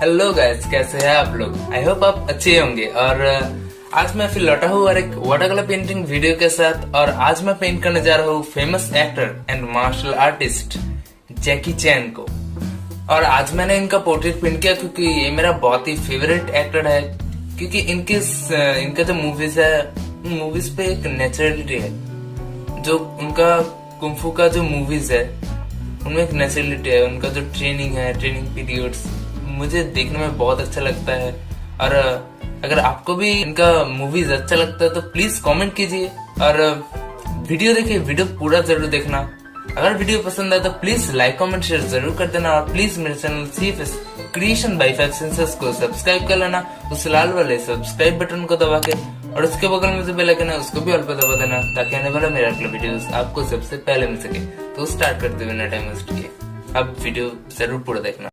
Hello guys, कैसे हैं आप लोग। आई होप आप अच्छे होंगे। और आज मैं फिर लौटा हूँ और एक वाटर कलर पेंटिंग वीडियो के साथ। और आज मैं पेंट करने जा रहा हूँ famous actor and martial artist Jackie Chan को। और आज मैंने इनका पोर्ट्रेट पेंट किया क्योंकि ये मेरा बहुत ही फेवरेट एक्टर है। क्योंकि इनका जो मूवीज है, मूवीज पे एक नेचुरलिटी है। जो उनका कुंफू का जो मूवीज है उनमें एक नेचुरलिटी है। उनका जो ट्रेनिंग है, ट्रेनिंग पीरियड्स मुझे देखने में बहुत अच्छा लगता है। और अगर आपको भी इनका मूवीज अच्छा लगता है तो प्लीज कमेंट कीजिए और वीडियो देखिए, वीडियो पूरा जरूर देखना। अगर वीडियो पसंद आए तो प्लीज लाइक कमेंट शेयर जरूर कर देना। और प्लीज मेरे channel CF creation bye 5 senses को सब्सक्राइब कर लेना, उस लाल वाले सब्सक्राइब बटन को दबा के। और उसके बगल में जो बेल आइकन है उसको भी ऑल पे दबा देना, ताकि आने वाला मेरा अगला वीडियोस आपको सबसे पहले मिल सके। तो स्टार्ट करते हुए बिना टाइम वेस्ट किए अब वीडियो जरूर पूरा देखना।